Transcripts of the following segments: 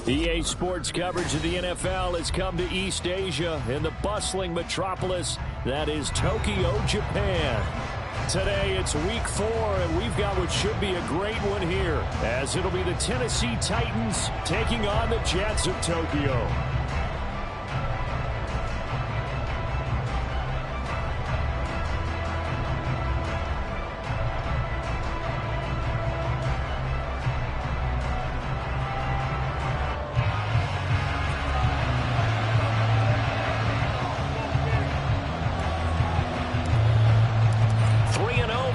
EA Sports coverage of the NFL has come to East Asia in the bustling metropolis that is Tokyo, Japan. Today it's week 4, and we've got what should be a great one here, as it'll be the Tennessee Titans taking on the Jets of Tokyo.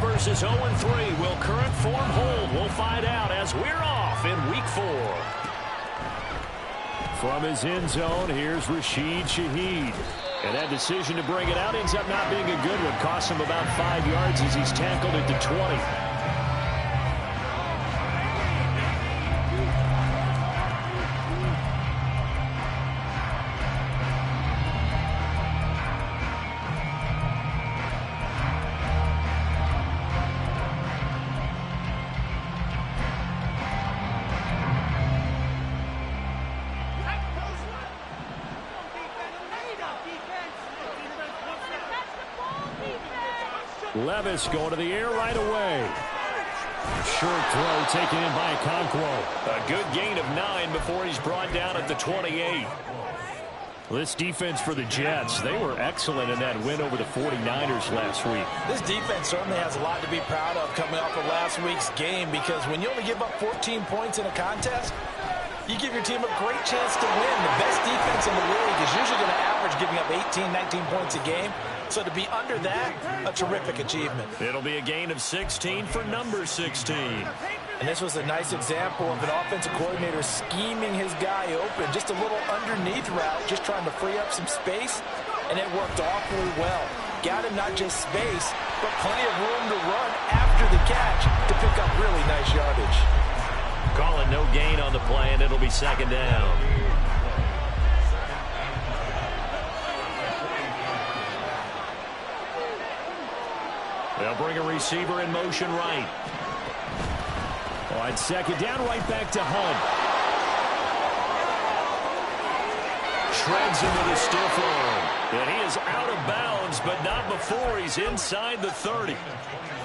Versus 0-3. Will current form hold? We'll find out as we're off in week 4. From his end zone, here's Rashid Shaheed. And that decision to bring it out ends up not being a good one. Cost him about 5 yards as he's tackled at the 20. Levis going to the air right away. Short throw taken in by Okonkwo. A good gain of 9 before he's brought down at the 28. This defense for the Jets, they were excellent in that win over the 49ers last week. This defense certainly has a lot to be proud of coming off of last week's game, because when you only give up 14 points in a contest, you give your team a great chance to win. The best defense in the league is usually going to average giving up 18, 19 points a game. So to be under that, a terrific achievement. It'll be a gain of 16 for number 16. And this was a nice example of an offensive coordinator scheming his guy open. Just a little underneath route, just trying to free up some space, and it worked awfully well. Got him not just space, but plenty of room to run after the catch to pick up really nice yardage. Calling no gain on the play, and it'll be second down. They'll bring a receiver in motion right. On second down, right back to Hunt. Shreds him with a stiff arm. And he is out of bounds, but not before he's inside the 30.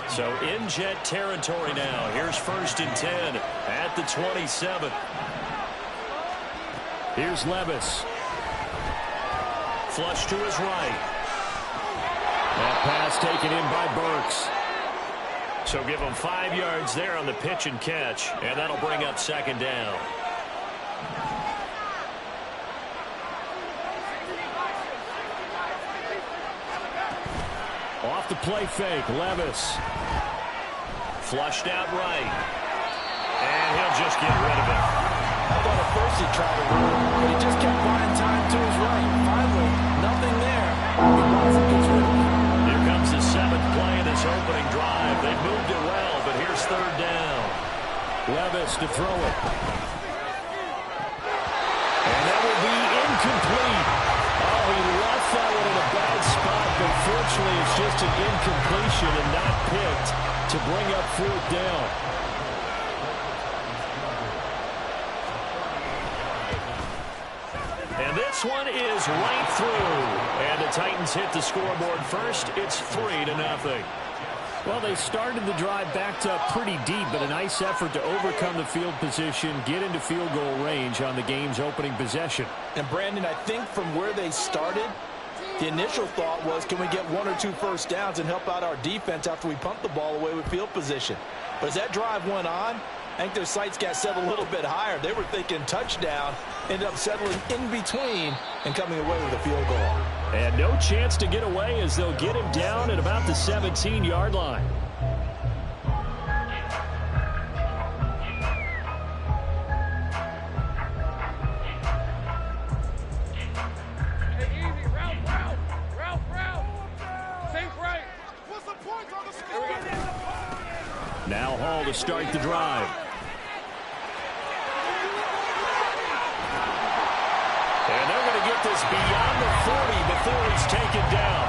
So in Jet territory now. Here's 1st and 10 at the 27. Here's Levis. Flush to his right. That pass taken in by Burks. So give him 5 yards there on the pitch and catch, and that'll bring up second down. Off the play fake, Levis. Flushed out right. And he'll just get rid of it. I thought at first he tried to run, but he just kept buying time to his right. Finally, nothing there. Gets rid of it. Here comes the 7th play of this opening drive. They moved it well, but here's 3rd down. Levis to throw it. And that will be incomplete. Oh, he left that one in a bad spot, but fortunately it's just an incompletion and not picked to bring up 4th down. And this one is right through. And the Titans hit the scoreboard first. It's 3-0. Well, they started the drive backed up pretty deep, but a nice effort to overcome the field position, get into field goal range on the game's opening possession. And, Brandon, I think from where they started, the initial thought was, can we get 1 or 2 first downs and help out our defense after we pump the ball away with field position? But as that drive went on, I think their sights got set a little bit higher. They were thinking touchdown, ended up settling in between and coming away with a field goal. And no chance to get away as they'll get him down at about the 17-yard line. Now Hall to start the drive. And they're going to get this beyond the 40 before he's taken down.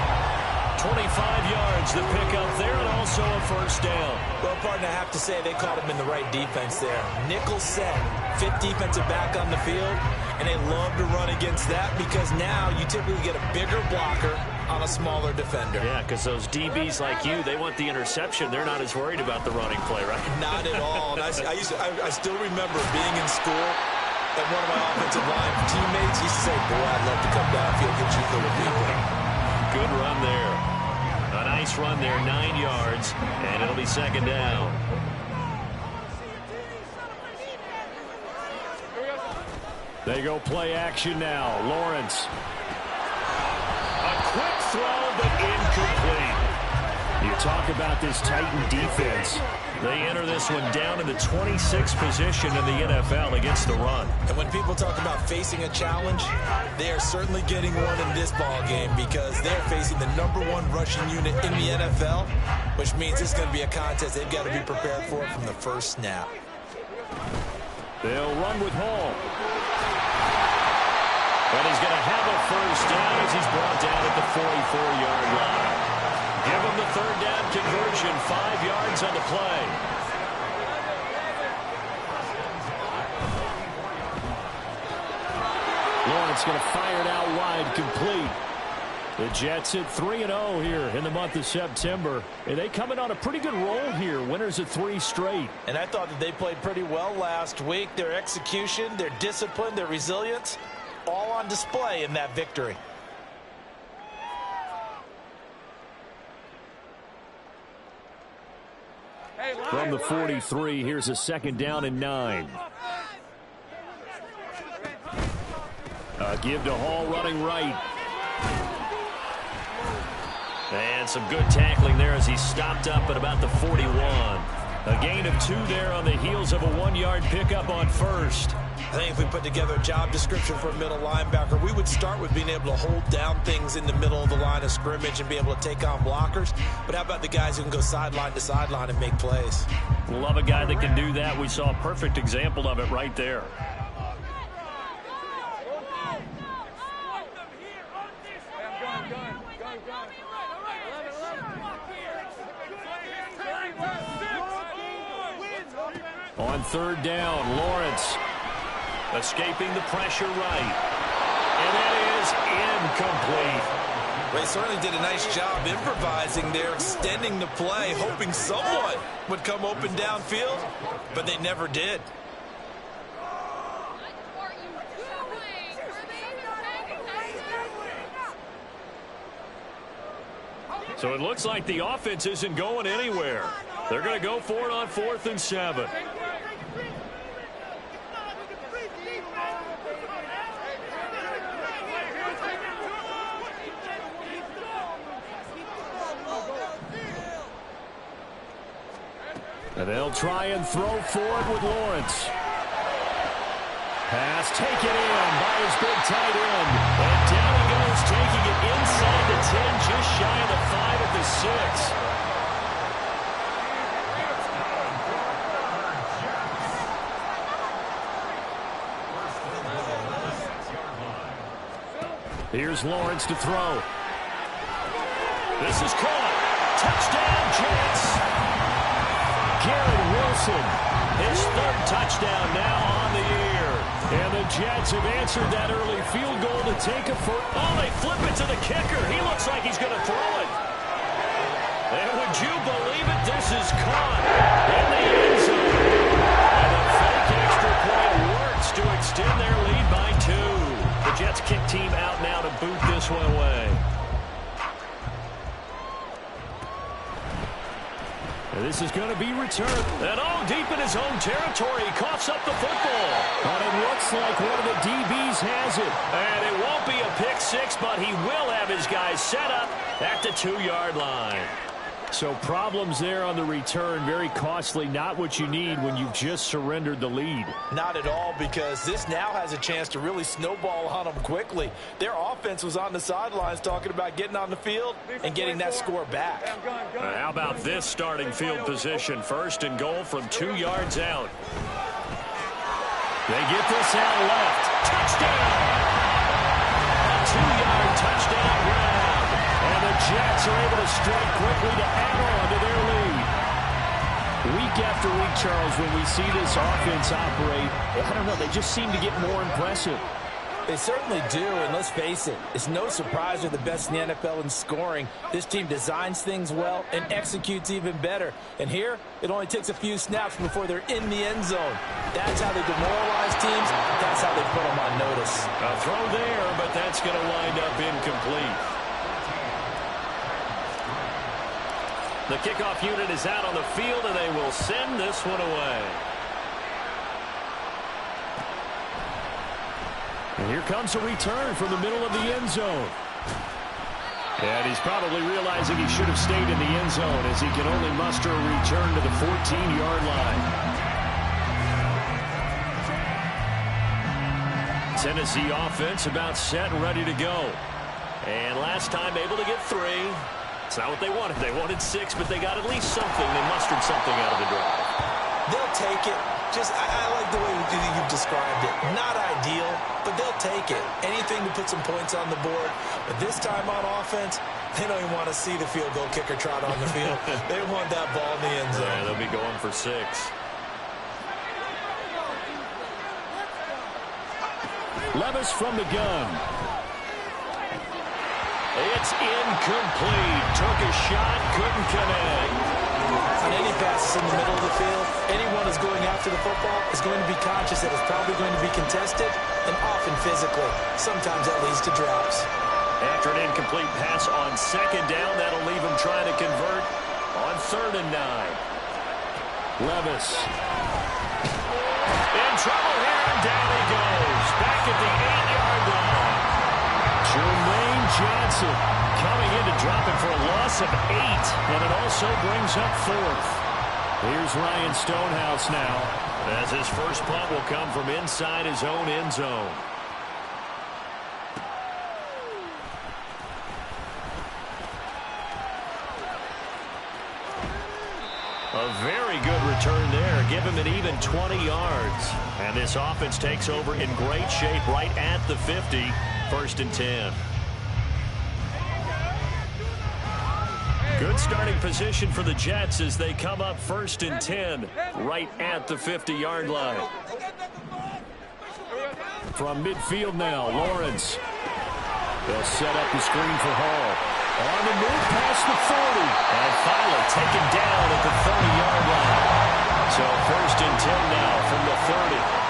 25 yards, the pickup there, and also a first down. Well, partner, I have to say they caught him in the right defense there. Nickel set, fifth defensive back on the field, and they love to run against that because now you typically get a bigger blocker on a smaller defender. Yeah, because those DBs like you, they want the interception. They're not as worried about the running play, right? Not at all. And I still remember being in school, and one of my offensive line teammates used to say, boy, I'd love to come downfield and get you little people. Good run there. A nice run there, 9 yards, and it'll be second down. They go play action now. Lawrence. A quick throw, but incomplete. You talk about this Titan defense. They enter this one down in the 26th position in the NFL against the run. And when people talk about facing a challenge, they are certainly getting one in this ball game because they're facing the #1 rushing unit in the NFL, which means it's going to be a contest they've got to be prepared for from the first snap. They'll run with Hall. But he's going to have a first down as he's brought down at the 44-yard line. Give him the third down conversion, 5 yards on the play. Lawrence going to fire it out wide, complete. The Jets at 3-0 here in the month of September. And they coming on a pretty good roll here. Winners of 3 straight. And I thought that they played pretty well last week. Their execution, their discipline, their resilience, all on display in that victory. From the 43, here's a second down and 9. Give to Hall running right. And some good tackling there as he stopped up at about the 41. A gain of 2 there on the heels of a 1-yard pickup on first. I think if we put together a job description for a middle linebacker, we would start with being able to hold down things in the middle of the line of scrimmage and be able to take on blockers. But how about the guys who can go sideline to sideline and make plays? Love a guy that can do that. We saw a perfect example of it right there. On third down, Lawrence escaping the pressure right. And that is incomplete. They certainly did a nice job improvising there, extending the play, hoping someone would come open downfield, but they never did. So it looks like the offense isn't going anywhere. They're going to go for it on 4th and 7. And they'll try and throw forward with Lawrence. Pass taken in by his big tight end. And down he goes, taking it inside the 10, just shy of the 5 at the 6. Here's Lawrence to throw. This is caught. Touchdown, Jets. Garrett Wilson, his 3rd touchdown now on the year. And the Jets have answered that early field goal to take a first. Oh, they flip it to the kicker. He looks like he's going to throw it. And would you believe it? This is caught in the end zone. And a fake extra point works to extend their lead by 2. The Jets kick team out now to boot this one away. And this is going to be returned. And deep in his own territory, he coughs up the football. But it looks like one of the DBs has it. And it won't be a pick 6, but he will have his guys set up at the 2-yard line. So problems there on the return, very costly, not what you need when you've just surrendered the lead. Not at all, because this now has a chance to really snowball on them quickly. Their offense was on the sidelines talking about getting on the field and getting that score back. How about this starting field position? 1st and goal from 2 yards out. They get this out left. Touchdown! A 2-yard touchdown grab. And the Jets are able to strike quickly to add on to their lead. Week week after week, Charles, when we see this offense operate, I don't know, they just seem to get more impressive. They certainly do, and let's face it, it's no surprise they're the best in the NFL in scoring. This team designs things well and executes even better. And here, it only takes a few snaps before they're in the end zone. That's how they demoralize teams. That's how they put them on notice. A throw there, but that's going to wind up incomplete. The kickoff unit is out on the field, and they will send this one away. And here comes a return from the middle of the end zone. And he's probably realizing he should have stayed in the end zone as he can only muster a return to the 14-yard line. Tennessee offense about set and ready to go. And last time able to get 3. It's not what they wanted. They wanted 6, but they got at least something. They mustered something out of the drive. They'll take it. I like the way you've described it. Not ideal, but they'll take it. Anything to put some points on the board. But this time on offense, they don't even want to see the field goal kicker trot on the field. They want that ball in the end zone. Yeah, they'll be going for 6. Levis from the gun. It's incomplete. Took a shot, couldn't connect. On any passes in the middle of the field, anyone who's going after the football is going to be conscious that it's probably going to be contested and often physically. Sometimes that leads to drops. After an incomplete pass on second down, that'll leave him trying to convert on 3rd and 9. Levis. In trouble here, and down he goes. Back at the 8-yard line. Jermaine Johnson coming in to drop him for a loss of 8, and it also brings up 4th. Here's Ryan Stonehouse now, as his first punt will come from inside his own end zone. A very good return there. Give him an even 20 yards. And this offense takes over in great shape right at the 50. 1st and 10. Good starting position for the Jets as they come up 1st and 10 right at the 50-yard line. From midfield now, Lawrence. They'll set up the screen for Hall. On the move past the 40. And finally taken down at the 30-yard line. So 1st and 10 now from the 30.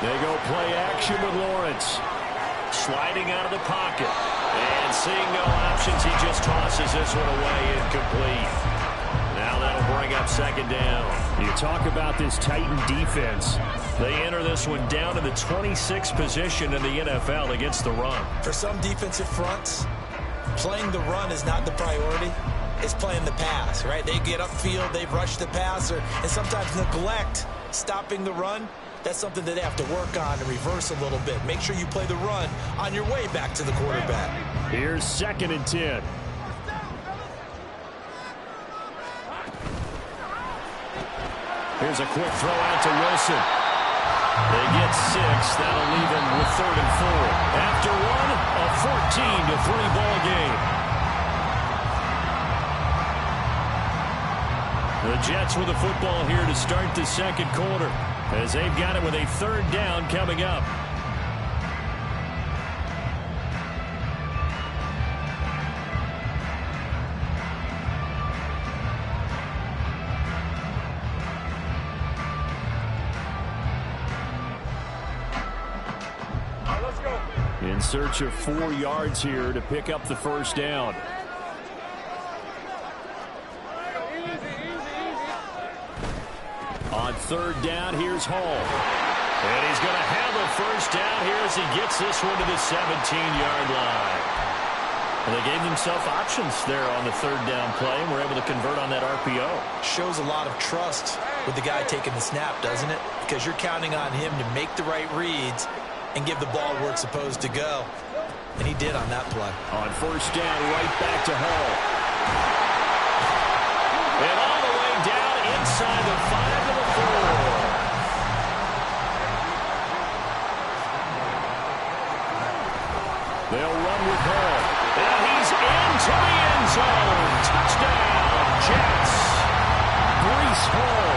They go play action with Lawrence. Sliding out of the pocket. And seeing no options, he just tosses this one away incomplete. Now that'll bring up 2nd down. You talk about this Titan defense. They enter this one down in the 26th position in the NFL against the run. For some defensive fronts, playing the run is not the priority. It's playing the pass, right? They get upfield, they rush the passer, and sometimes neglect stopping the run. That's something that they have to work on and reverse a little bit. Make sure you play the run on your way back to the quarterback. Here's 2nd and 10. Here's a quick throw out to Wilson. They get 6. That'll leave him with 3rd and 4. After one, a 14-3 ball game. The Jets with the football here to start the 2nd quarter, as they've got it with a 3rd down coming up. In search of 4 yards here to pick up the 1st down. On 3rd down, here's Hall. And he's going to have a 1st down here as he gets this one to the 17-yard line. And they gave themselves options there on the 3rd down play, and were able to convert on that RPO. Shows a lot of trust with the guy taking the snap, doesn't it? Because you're counting on him to make the right reads and give the ball where it's supposed to go. And he did on that play. On 1st down, right back to Hall. And all the way down inside the 5 to the 4. They'll run with Hall. And he's into the end zone. Touchdown, Jets. Hall,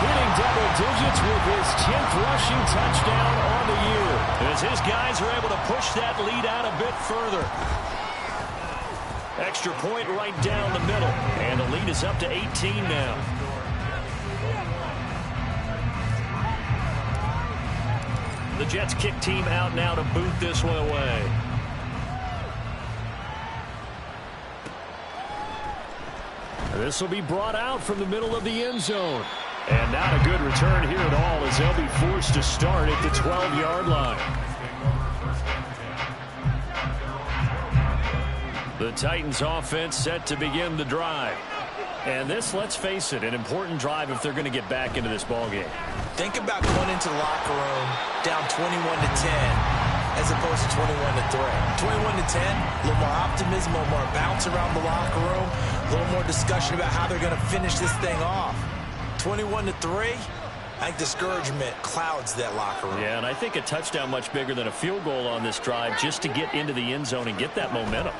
hitting double digits with his 10th rushing touchdown on the year. As his guys are able to push that lead out a bit further. Extra point right down the middle. And the lead is up to 18 now. The Jets kick team out now to boot this one away. This will be brought out from the middle of the end zone. And not a good return here at all as they'll be forced to start at the 12-yard line. The Titans offense set to begin the drive. And this, let's face it, an important drive if they're going to get back into this ballgame. Think about going into the locker room down 21-10 as opposed to 21-3. 21-10, a little more optimism, a little more bounce around the locker room, a little more discussion about how they're going to finish this thing off. 21-3, I think discouragement clouds that locker room. Yeah, and I think a touchdown much bigger than a field goal on this drive just to get into the end zone and get that momentum.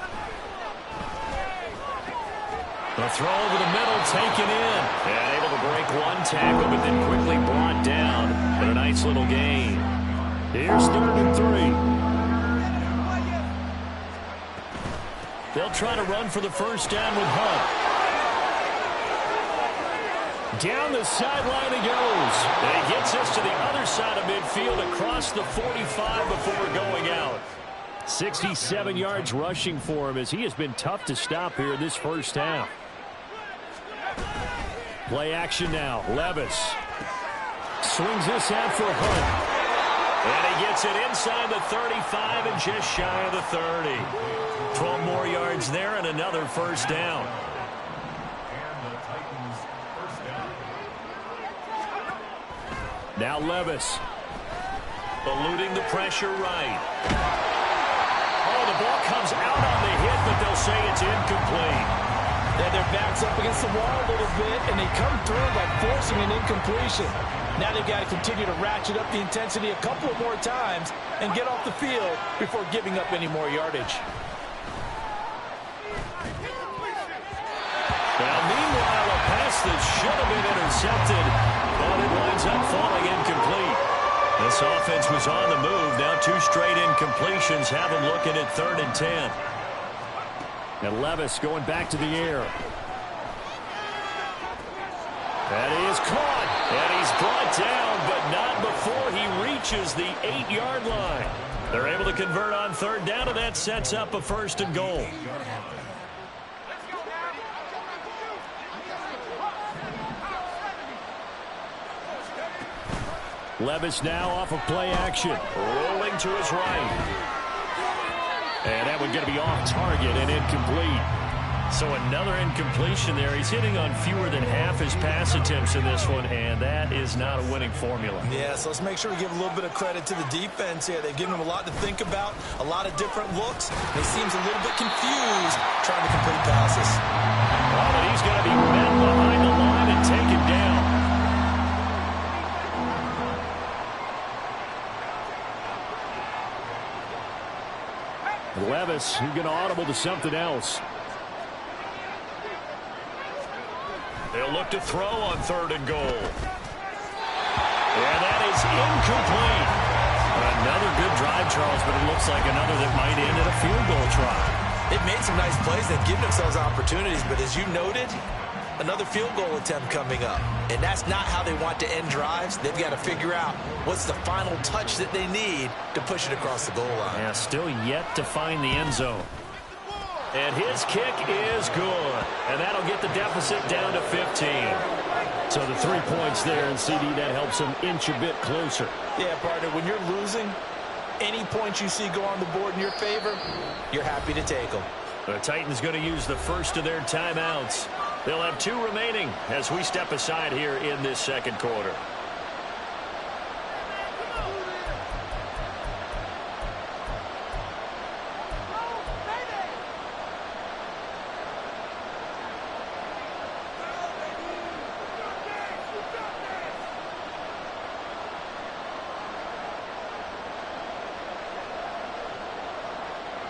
The throw over the middle, taken in. And able to break one tackle, but then quickly brought down. But a nice little gain. Here's 3rd and 3. They'll try to run for the first down with Hunt. Down the sideline he goes. And he gets us to the other side of midfield across the 45 before going out. 67 yards rushing for him as he has been tough to stop here in this first half. Play action now. Levis swings this out for Hunt. And he gets it inside the 35 and just shy of the 30. 12 more yards there and another first down. Now Levis eluding the pressure right. Oh, the ball comes out on the hit, but they'll say it's incomplete. Then their backs up against the wall a little bit, and they come through by forcing an incompletion. Now they've got to continue to ratchet up the intensity a couple of more times and get off the field before giving up any more yardage. Now, meanwhile, a pass that should have been intercepted, but it winds up falling incomplete. This offense was on the move. Now 2 straight incompletions have them looking at 3rd and 10. And Levis going back to the air. That is caught. And he's brought down, but not before he reaches the 8-yard line. They're able to convert on 3rd down, and that sets up a 1st and goal. Levis now off of play action. Rolling to his right. And that one going to be off target and incomplete. So another incompletion there. He's hitting on fewer than half his pass attempts in this one, and that is not a winning formula. Yeah, so let's make sure we give a little bit of credit to the defense here. They've given him a lot to think about, a lot of different looks. He seems a little bit confused trying to complete passes. Oh, but he's going to be met behind the line and taken down. Levis, who's going to audible to something else. They'll look to throw on 3rd and goal. And that is incomplete. Another good drive, Charles, but it looks like another that might end in a field goal try. They've made some nice plays. They've given themselves opportunities, but as you noted, another field goal attempt coming up. And that's not how they want to end drives. They've got to figure out what's the final touch that they need to push it across the goal line. Yeah, still yet to find the end zone. And his kick is good. And that'll get the deficit down to 15. So the 3 points there, and CD, that helps them inch a bit closer. Yeah, partner, when you're losing, any points you see go on the board in your favor, you're happy to take them. The Titans going to use the first of their timeouts. They'll have 2 remaining as we step aside here in this second quarter.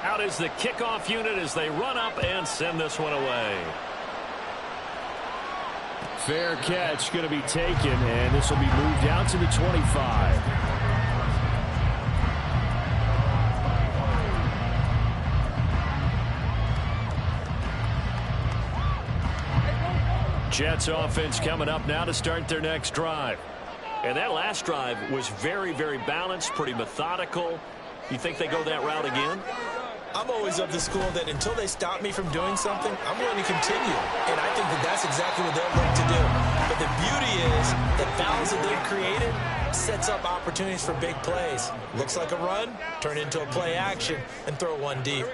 Out is the kickoff unit as they run up and send this one away. Fair catch going to be taken, and this will be moved out to the 25. Jets offense coming up now to start their next drive. And that last drive was very, very balanced, pretty methodical. You think they go that route again? I'm always of the school that until they stop me from doing something, I'm going to continue. And I think that that's exactly what they'll look to do. But the beauty is the balance that they've created sets up opportunities for big plays. Looks like a run, turn into a play action, and throw one deep.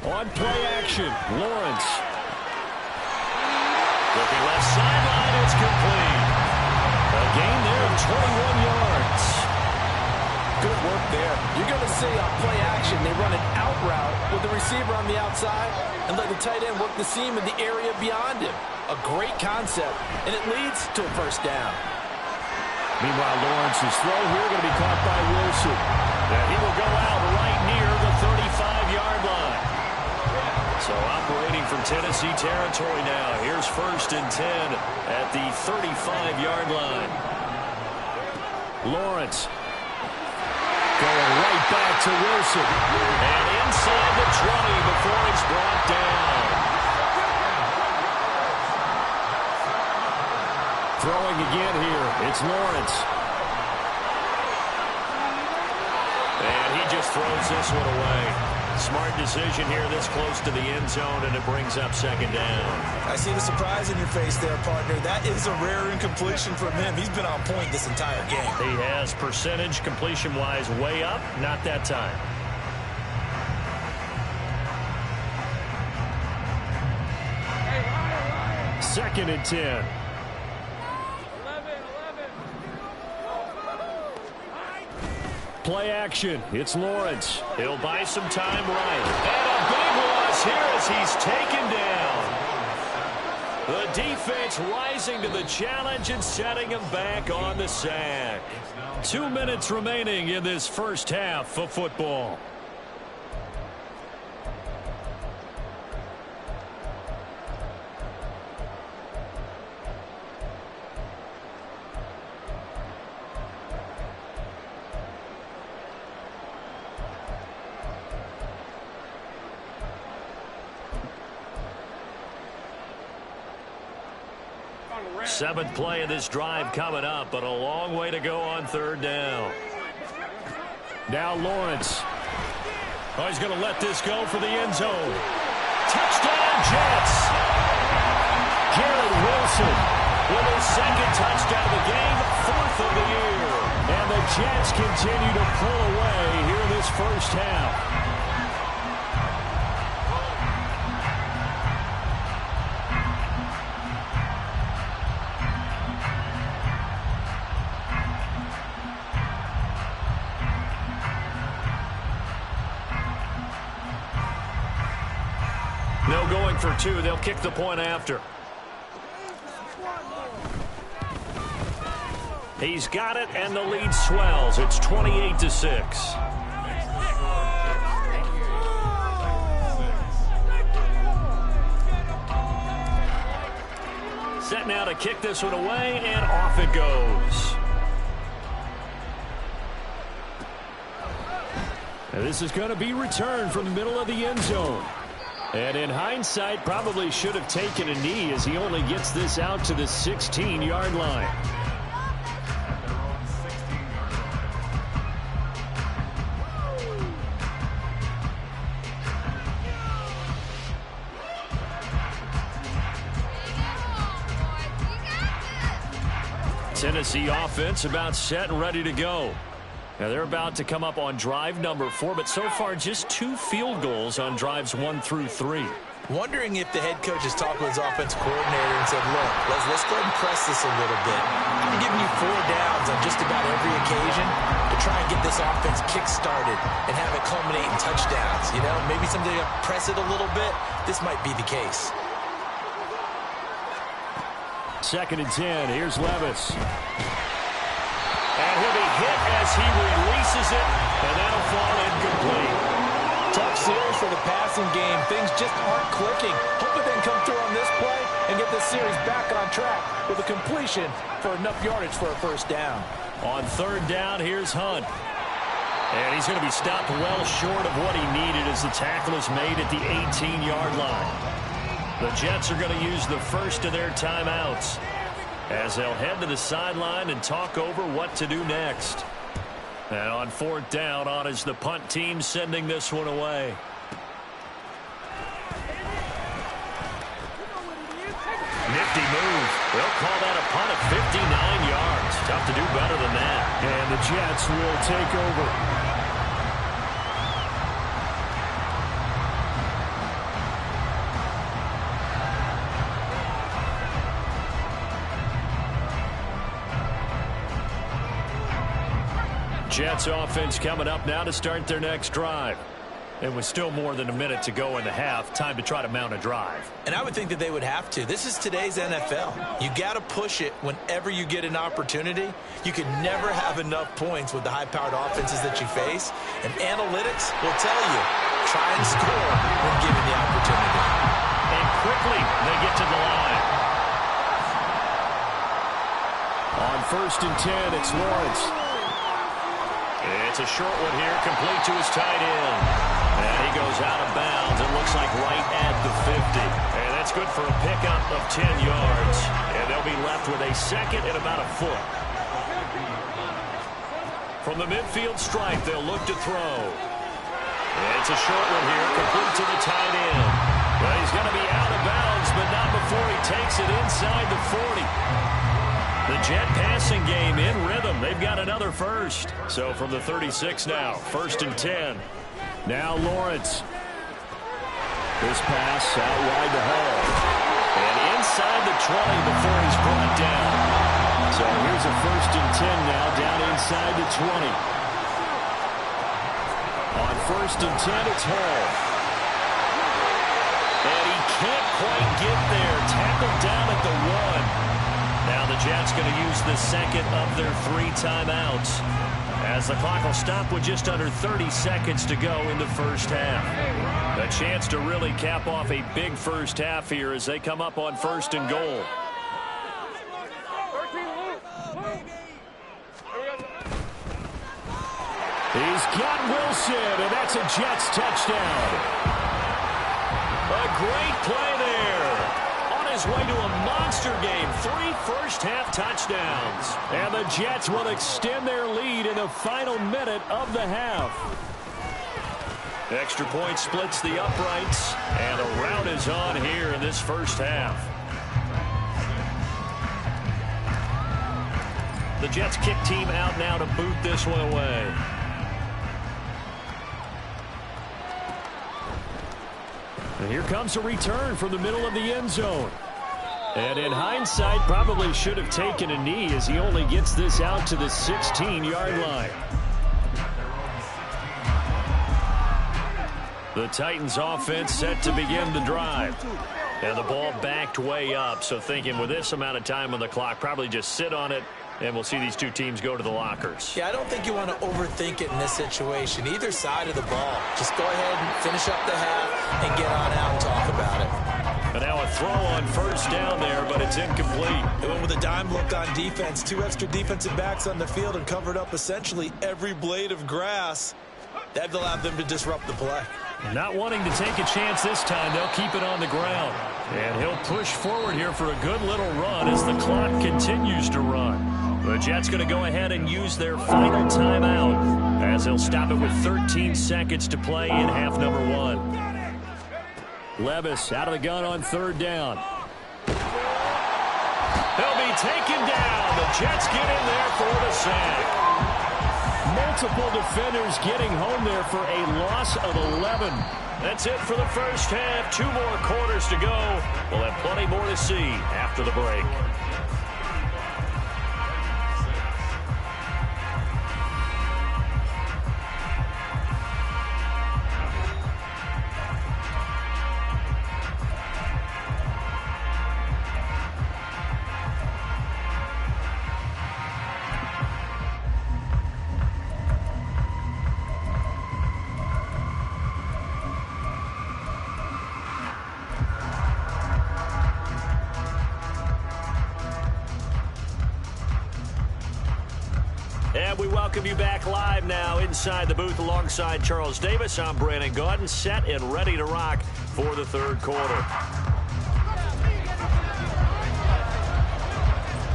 On play action, Lawrence. Looking left sideline, it's complete. A gain there of 21 yards. Good work there. You're going to see on play action, they run an out route with the receiver on the outside and let the tight end work the seam in the area beyond him. A great concept, and it leads to a first down. Meanwhile, Lawrence's throw here going to be caught by Wilson. And he will go out right near the 35-yard line. So operating from Tennessee territory now. Here's 1st and 10 at the 35-yard line. Lawrence going right back to Wilson. And inside the 20 before it's brought down. Throwing again here. It's Lawrence. And he just throws this one away. Smart decision here this close to the end zone, and it brings up 2nd down. I see the surprise in your face there, partner. That is a rare incompletion from him. He's been on point this entire game. He has percentage completion-wise way up, not that time. Second and 10. Play action. It's Lawrence. He'll buy some time right. And a big loss here as he's taken down. The defense rising to the challenge and setting him back on the sack. 2 minutes remaining in this first half of football. Seventh play of this drive coming up, but a long way to go on 3rd down. Now Lawrence. Oh, he's going to let this go for the end zone. Touchdown, Jets! Garrett Wilson with his 2nd touchdown of the game, 4th of the year. And the Jets continue to pull away here in this first half. No going for 2. They'll kick the point after. He's got it, and the lead swells. It's 28-6. Set now to kick this one away, and off it goes. And this is going to be returned from the middle of the end zone. And in hindsight, probably should have taken a knee as he only gets this out to the 16-yard line. Tennessee offense about set and ready to go. Now they're about to come up on drive number 4, but so far just 2 field goals on drives 1 through 3. Wondering if the head coach has talked with his offensive coordinator and said, look, let's go ahead and press this a little bit. I'm giving you 4 downs on just about every occasion to try and get this offense kick-started and have it culminate in touchdowns. You know, maybe someday to press it a little bit. This might be the case. 2nd and 10. Here's Levis. And he'll be hit as he releases it, and that'll fall incomplete. Talk tough series for the passing game. Things just aren't clicking. Hoping they can come through on this play and get this series back on track with a completion for enough yardage for a first down. On third down, here's Hunt. And he's going to be stopped well short of what he needed as the tackle is made at the 18-yard line. The Jets are going to use the first of their timeouts as they'll head to the sideline and talk over what to do next. And on fourth down, on is the punt team sending this one away. Nifty move. They'll call that a punt of 59 yards. Tough to do better than that. And the Jets will take over. Jets offense coming up now to start their next drive. It was still more than a minute to go in the half. Time to try to mount a drive. And I would think that they would have to. This is today's NFL. You got to push it whenever you get an opportunity. You can never have enough points with the high-powered offenses that you face. And analytics will tell you, try and score when given the opportunity. And quickly they get to the line. On 1st and 10, it's Lawrence. It's a short one here, complete to his tight end. And he goes out of bounds. It looks like right at the 50. And that's good for a pickup of 10 yards. And they'll be left with a second and about a foot. From the midfield stripe, they'll look to throw. It's a short one here, complete to the tight end. Well, he's going to be out of bounds, but not before he takes it inside the 40. The Jet passing game in rhythm. They've got another first. So from the 36 now, 1st and 10. Now Lawrence. This pass out wide to Hall. And inside the 20 before he's brought down. So here's a 1st and 10 now, down inside the 20. On 1st and 10, it's Hall. And he can't quite get there. Tackled down at the 1. Now the Jets going to use the second of their 3 timeouts as the clock will stop with just under 30 seconds to go in the first half. A chance to really cap off a big first half here as they come up on 1st and goal. He's got Wilson, and that's a Jets touchdown. A great play there. His way to a monster game. 3 first-half touchdowns. And the Jets will extend their lead in the final minute of the half. Extra point splits the uprights. And a rout is on here in this first half. The Jets kick team out now to boot this one away. And here comes a return from the middle of the end zone. And in hindsight, probably should have taken a knee as he only gets this out to the 16-yard line. The Titans offense set to begin the drive. And the ball backed way up. So thinking with this amount of time on the clock, probably just sit on it. And we'll see these two teams go to the lockers. Yeah, I don't think you want to overthink it in this situation. Either side of the ball. Just go ahead and finish up the half and get on out and talk about it. And now a throw on 1st down there, but it's incomplete. They went with a dime look on defense. 2 extra defensive backs on the field and covered up essentially every blade of grass. That allowed them to disrupt the play. Not wanting to take a chance this time, they'll keep it on the ground. And he'll push forward here for a good little run as the clock continues to run. The Jets going to go ahead and use their final timeout as they'll stop it with 13 seconds to play in half number 1. Levis out of the gun on 3rd down. He'll be taken down. The Jets get in there for the sack. Multiple defenders getting home there for a loss of 11. That's it for the first half. 2 more quarters to go. We'll have plenty more to see after the break. And we welcome you back live now inside the booth alongside Charles Davis. I'm Brandon Gaudin, set and ready to rock for the third quarter.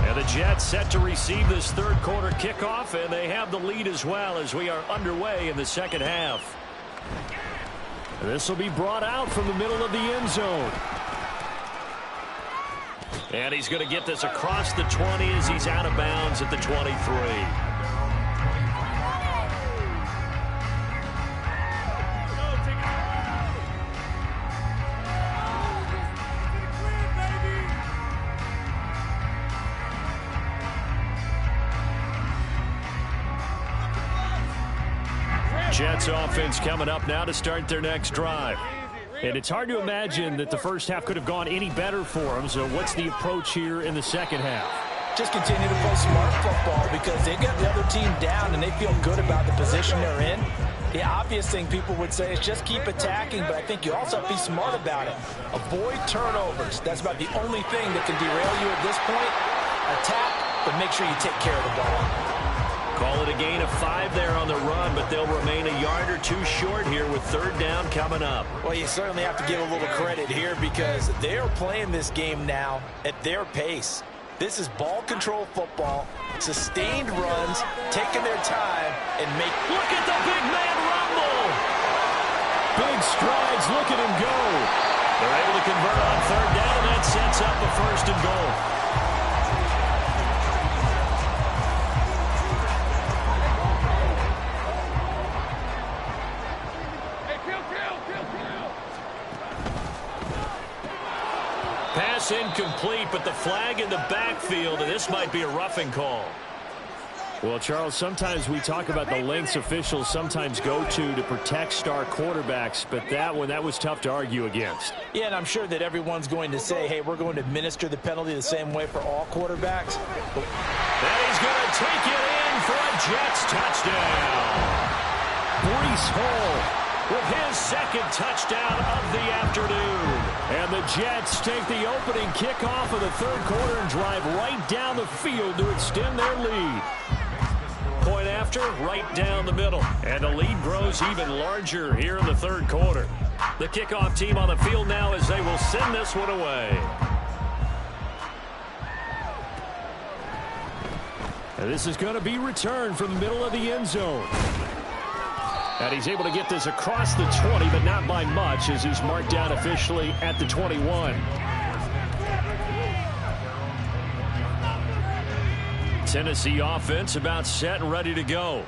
And the Jets set to receive this third quarter kickoff, and they have the lead as well as we are underway in the second half. This will be brought out from the middle of the end zone. And he's going to get this across the 20 as he's out of bounds at the 23. Jets offense coming up now to start their next drive. And it's hard to imagine that the first half could have gone any better for them. So what's the approach here in the second half? Just continue to play smart football because they got the other team down and they feel good about the position they're in. The obvious thing people would say is just keep attacking, but I think you also have to be smart about it. Avoid turnovers. That's about the only thing that can derail you at this point. Attack, but make sure you take care of the ball. Call it a gain of 5 there on the run, but they'll remain a yard or two short here with third down coming up. Well, you certainly have to give a little credit here because they're playing this game now at their pace. This is ball control football, sustained runs, taking their time, and make... Look at the big man rumble! Big strides, look at him go. They're able to convert on third down, and that sets up a first and goal. Pass incomplete, but the flag in the backfield, and this might be a roughing call. Well, Charles, sometimes we talk about the lengths officials sometimes go to protect star quarterbacks, but that was tough to argue against. Yeah, and I'm sure that everyone's going to say, hey, we're going to administer the penalty the same way for all quarterbacks. And he's going to take it in for a Jets touchdown. Breece Hall with his second touchdown of the afternoon. And the Jets take the opening kickoff of the third quarter and drive right down the field to extend their lead. Point after, right down the middle. And the lead grows even larger here in the third quarter. The kickoff team on the field now as they will send this one away. And this is going to be returned from the middle of the end zone. And he's able to get this across the 20, but not by much, as he's marked down officially at the 21. Tennessee offense about set and ready to go.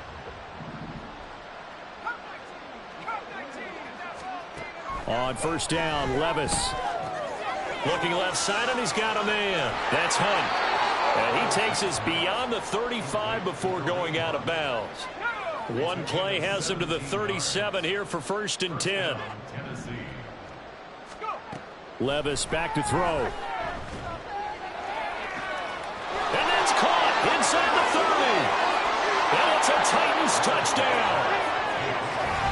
On first down, Levis. Looking left side, and he's got a man. That's Hunt. And he takes us beyond the 35 before going out of bounds. One play has him to the 37 here for first and 10. Levis back to throw. And that's caught inside the 30. And it's a Titans touchdown.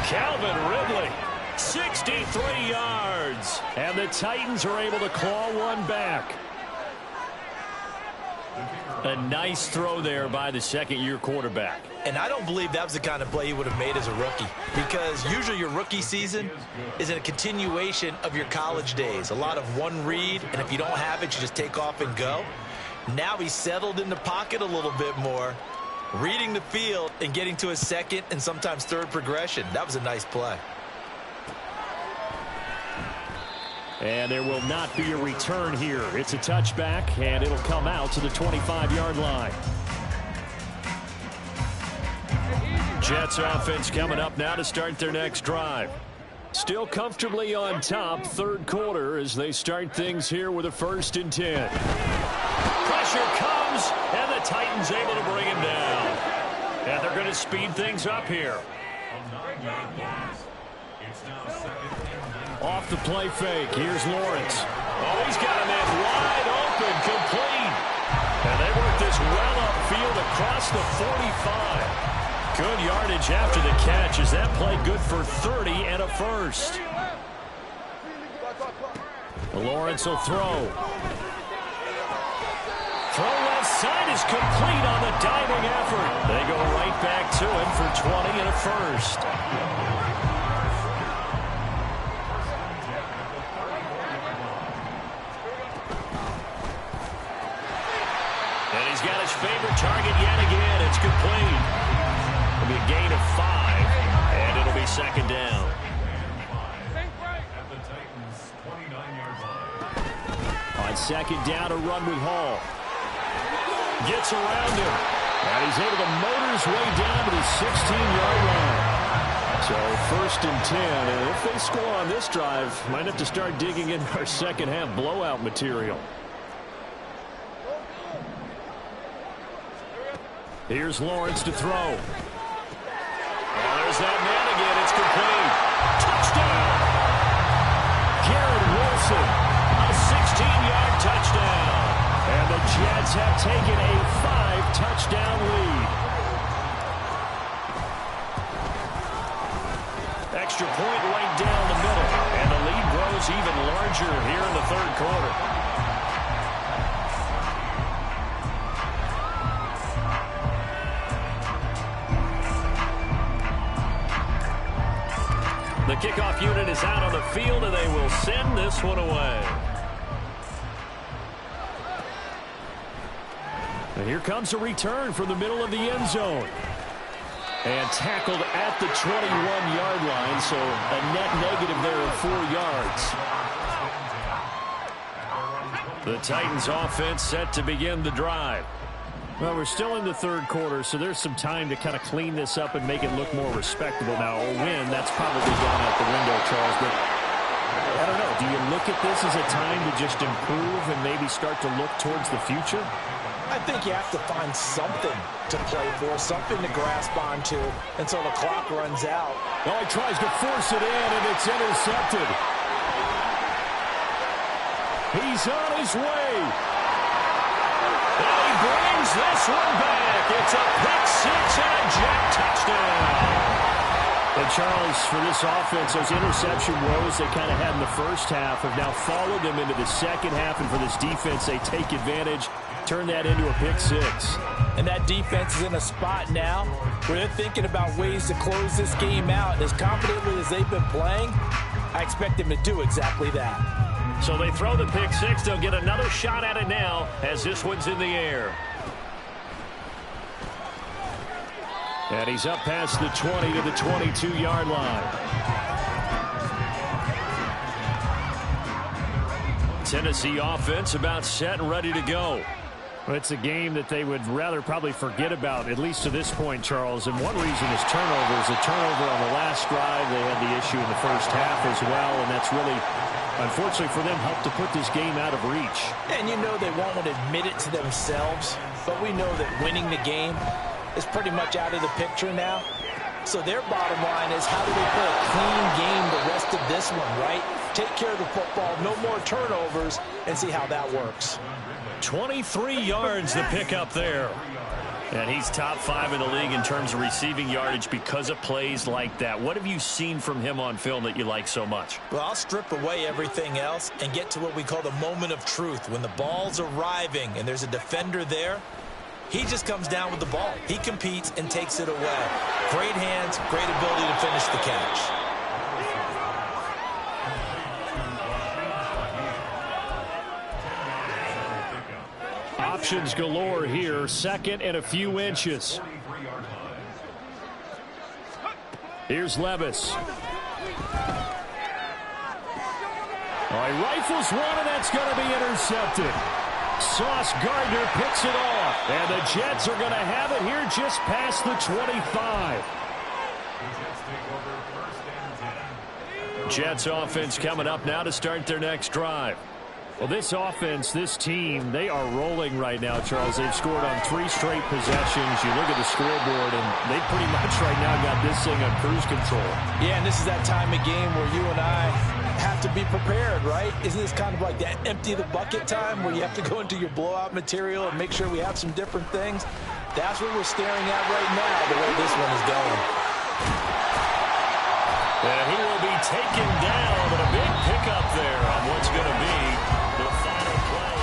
Calvin Ridley, 63 yards. And the Titans are able to claw one back. A nice throw there by the second-year quarterback. And I don't believe that was the kind of play he would have made as a rookie, because usually your rookie season is a continuation of your college days. A lot of one read, and if you don't have it, you just take off and go. Now he's settled in the pocket a little bit more, reading the field and getting to his second and sometimes third progression. That was a nice play. And there will not be a return here. It's a touchback, and it'll come out to the 25-yard line. Jets offense coming up now to start their next drive. Still comfortably on top, third quarter, as they start things here with a first and 10. Pressure comes, and the Titans able to bring him down. And they're going to speed things up here. Off the play fake. Here's Lawrence. Oh, he's got a man wide open, complete. And they work this well upfield across the 45. Good yardage after the catch. Is that play good for 30 and a first? Lawrence will throw. throw left side is complete on the diving effort. They go right back to it for 20 and a first. And he's got his favorite target yet again. It's complete. It'll be a gain of 5, and it'll be second down. On second down, a run with Hall. Gets around him. And he's able to motor his way down to the 16-yard line. So 1st and 10. And if they score on this drive, might have to start digging in our second half blowout material. Here's Lawrence to throw. Oh, there's that man again. It's complete. Touchdown. Garrett Wilson. A 16-yard touchdown. And the Jets have taken a 5-touchdown lead. Extra point right down the middle. And the lead grows even larger here in the third quarter. The kickoff unit is out on the field, and they will send this one away. And here comes a return from the middle of the end zone. And tackled at the 21-yard line, so a net negative there of 4 yards. The Titans offense set to begin the drive. Well, we're still in the third quarter, so there's some time to kind of clean this up and make it look more respectable now. A win, that's probably gone out the window, Charles. But I don't know. Do you look at this as a time to just improve and maybe start to look towards the future? I think you have to find something to play for, something to grasp onto until the clock runs out. Oh, he tries to force it in, and it's intercepted. He's on his way. And he brings this one back. It's a pick-6 and a Jet touchdown. And Charles, for this offense, those interception woes they kind of had in the first half have now followed them into the second half. And for this defense, they take advantage, turn that into a pick-6. And that defense is in a spot now where they're thinking about ways to close this game out. And as confidently as they've been playing, I expect them to do exactly that. So they throw the pick-6. They'll get another shot at it now as this one's in the air. And he's up past the 20 to the 22-yard line. Tennessee offense about set and ready to go. Well, it's a game that they would rather probably forget about, at least to this point, Charles. And one reason is turnovers. A turnover on the last drive. They had the issue in the first half as well, and that's really, unfortunately for them, helped to put this game out of reach. And you know they won't want to admit it to themselves, but we know that winning the game is pretty much out of the picture now. So their bottom line is, how do they play a clean game the rest of this one, right? Take care of the football, no more turnovers, and see how that works. 23 yards the pickup there. And he's top 5 in the league in terms of receiving yardage because of plays like that. What have you seen from him on film that you like so much? Well, I'll strip away everything else and get to what we call the moment of truth. When the ball's arriving and there's a defender there, he just comes down with the ball. He competes and takes it away. Great hands, great ability to finish the catch. Options galore here. Second and a few inches. Here's Levis. Oh, he rifles one, and that's going to be intercepted. Sauce Gardner picks it off. And the Jets are going to have it here just past the 25. Jets offense coming up now to start their next drive. Well, this offense, this team, they are rolling right now, Charles. They've scored on 3 straight possessions. You look at the scoreboard, and they pretty much right now got this thing on cruise control. Yeah, and this is that time of game where you and I have to be prepared, right? Isn't this kind of like that empty the bucket time where you have to go into your blowout material and make sure we have some different things? That's what we're staring at right now, the way this one is going. And he will be taken down, but a big pickup there on what's going to be the final play.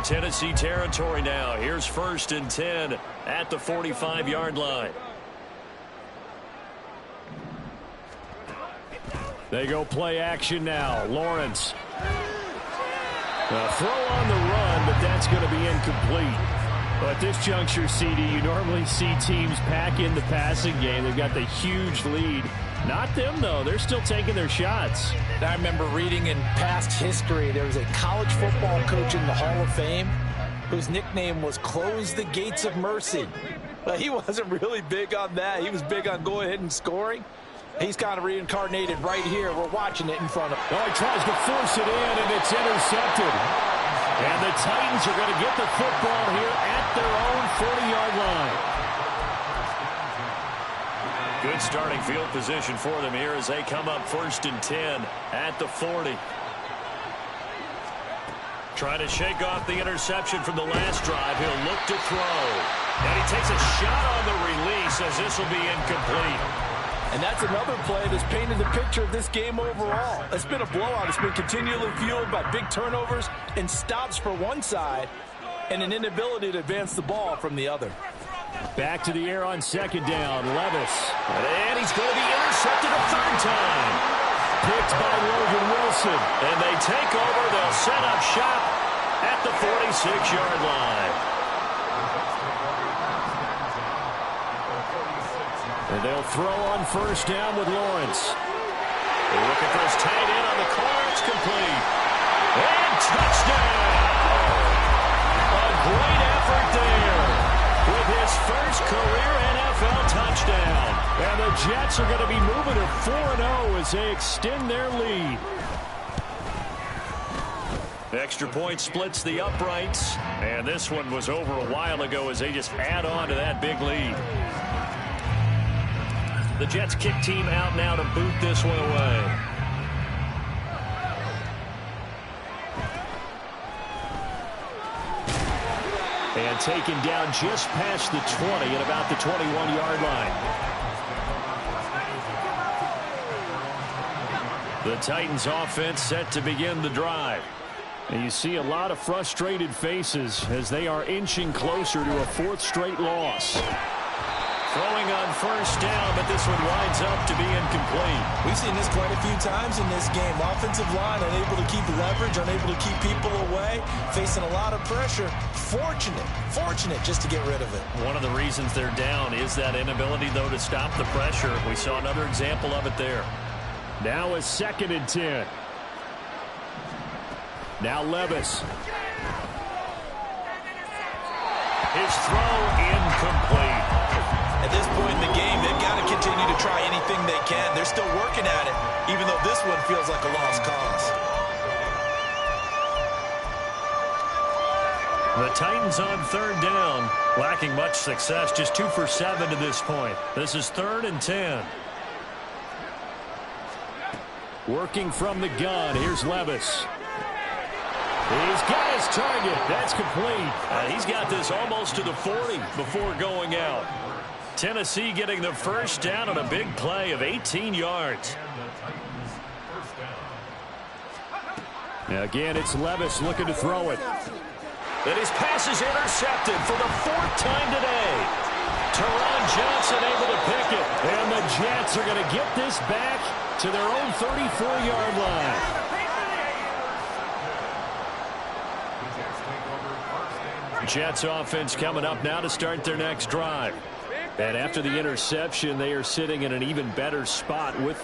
Tennessee territory now. Here's 1st and 10 at the 45-yard line. They go play action now. Lawrence. Throw on the run, but that's going to be incomplete. Well, at this juncture, CD, you normally see teams pack in the passing game. They've got the huge lead. Not them, though. They're still taking their shots. I remember reading in past history, there was a college football coach in the Hall of Fame whose nickname was Close the Gates of Mercy. But he wasn't really big on that. He was big on going ahead and scoring. He's kind of reincarnated right here. We're watching it in front of him. Oh, he tries to force it in, and it's intercepted. And the Titans are going to get the football here at their own 40-yard line. Good starting field position for them here as they come up 1st and 10 at the 40. Trying to shake off the interception from the last drive. He'll look to throw. And he takes a shot on the release as this will be incomplete. And that's another play that's painted the picture of this game overall. It's been a blowout. It's been continually fueled by big turnovers and stops for one side and an inability to advance the ball from the other. Back to the air on 2nd down. Levis. And he's going to be intercepted a 3rd time. Picked by Logan Wilson. And they take over. They'll set up shop at the 46-yard line. And they'll throw on 1st down with Lawrence. They're looking for his tight end on the corner. It's complete. And touchdown! A great effort there with his first career NFL touchdown. And the Jets are going to be moving to 4-0 as they extend their lead. Extra point splits the uprights. And this one was over a while ago as they just add on to that big lead. The Jets kick team out now to boot this one away. And taken down just past the 20 at about the 21-yard line. The Titans offense set to begin the drive. And you see a lot of frustrated faces as they are inching closer to a 4th straight loss. Throwing on 1st down, but this one winds up to be incomplete. We've seen this quite a few times in this game. Offensive line unable to keep leverage, unable to keep people away, facing a lot of pressure. Fortunate just to get rid of it. One of the reasons they're down is that inability, though, to stop the pressure. We saw another example of it there. Now a 2nd and 10. Now Levis. His throw incomplete. At this point in the game, they've got to continue to try anything they can. They're still working at it, even though this one feels like a lost cause. The Titans on 3rd down, lacking much success, just 2 for 7 to this point. This is 3rd and 10. Working from the gun, here's Levis. He's got his target. That's complete. He's got this almost to the 40 before going out. Tennessee getting the 1st down on a big play of 18 yards. Now again, it's Levis looking to throw it. And his pass is intercepted for the 4th time today. Teron Johnson able to pick it. And the Jets are going to get this back to their own 34-yard line. Jets offense coming up now to start their next drive. And after the interception, they are sitting in an even better spot with the